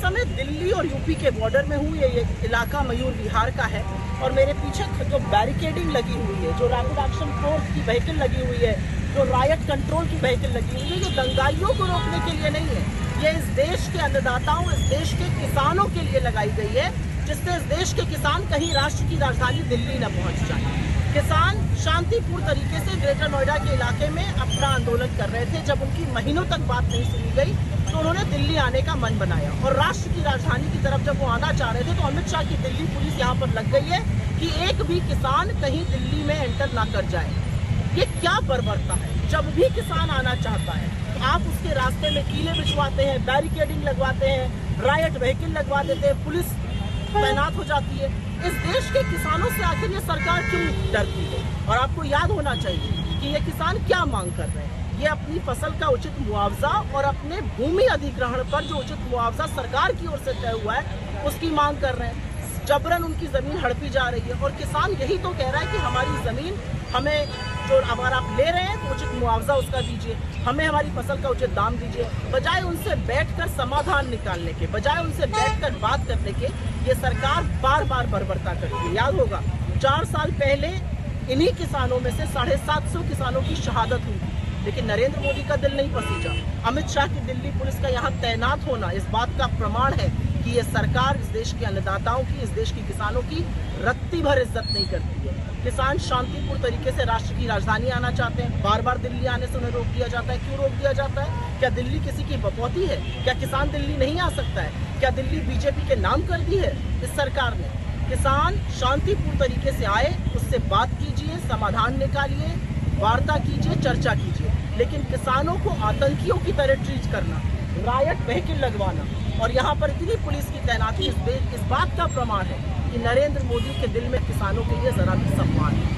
समय दिल्ली और यूपी के बॉर्डर में हूँ। ये इलाका मयूर विहार का है और मेरे पीछे जो बैरिकेडिंग लगी हुई है, जो रैपिड एक्शन फोर्स की व्हीकल लगी हुई है, जो रायट कंट्रोल की व्हीकल लगी हुई है, ये दंगाइयों को रोकने के लिए नहीं है। ये इस देश के अन्नदाताओं, इस देश के किसानों के लिए लगाई गई है, जिससे इस देश के किसान कहीं राष्ट्र की राजधानी दिल्ली न पहुंच जाए। किसान शांतिपूर्ण तरीके से ग्रेटर नोएडा के इलाके में अपना आंदोलन कर रहे थे। जब उनकी महीनों तक बात नहीं सुनी गई तो उन्होंने दिल्ली आने का मन बनाया और राष्ट्र की राजधानी की तरफ जब वो आना चाह रहे थे तो अमित शाह की दिल्ली पुलिस यहाँ पर लग गई है कि एक भी किसान कहीं दिल्ली में एंटर ना कर जाए। ये क्या बर्बरता है? जब भी किसान आना चाहता है तो आप उसके रास्ते में कीले बिछवाते हैं, बैरिकेडिंग लगवाते हैं, रायट व्हीकल लगवा देते हैं, पुलिस तैनात हो जाती है। इस देश के किसानों से आखिर ये सरकार क्यों डरती है? और आपको याद होना चाहिए कि ये किसान क्या मांग कर रहे हैं। ये अपनी फसल का उचित मुआवजा और अपने भूमि अधिग्रहण पर जो उचित मुआवजा सरकार की ओर से तय हुआ है उसकी मांग कर रहे हैं। जबरन उनकी जमीन हड़पी जा रही है और किसान यही तो कह रहा है कि हमारी जमीन हमें, जो अगर आप ले रहे हैं तो उचित मुआवजा उसका दीजिए, हमें हमारी फसल का उचित दाम दीजिए। बजाय उनसे बैठकर समाधान निकालने के, बजाय उनसे बैठकर बात करने के, ये सरकार बार बार बर्बरता करती है। याद होगा 4 साल पहले इन्हीं किसानों में से 750 किसानों की शहादत हुई, लेकिन नरेंद्र मोदी का दिल नहीं पसीजा। अमित शाह की दिल्ली पुलिस का यहाँ तैनात होना इस बात का प्रमाण है कि ये सरकार इस देश के अन्नदाताओं की, इस देश के किसानों की रत्ती भर इज्जत नहीं करती है। किसान शांतिपूर्ण तरीके से राष्ट्र की राजधानी आना चाहते हैं, बार बार दिल्ली आने से उन्हें रोक दिया जाता है। क्यों रोक दिया जाता है? क्या दिल्ली किसी की बपौती है? क्या किसान दिल्ली नहीं आ सकता है? क्या दिल्ली बीजेपी के नाम कर दी है इस सरकार ने? किसान शांतिपूर्ण तरीके से आए, उससे बात कीजिए, समाधान निकालिए, वार्ता कीजिए, चर्चा कीजिए। लेकिन किसानों को आतंकियों की तरह ट्रीट करना, रायट व्हीकल लगवाना और यहाँ पर इतनी पुलिस की तैनाती इस बात का प्रमाण है कि नरेंद्र मोदी के दिल में किसानों के लिए जरा भी सम्मान है।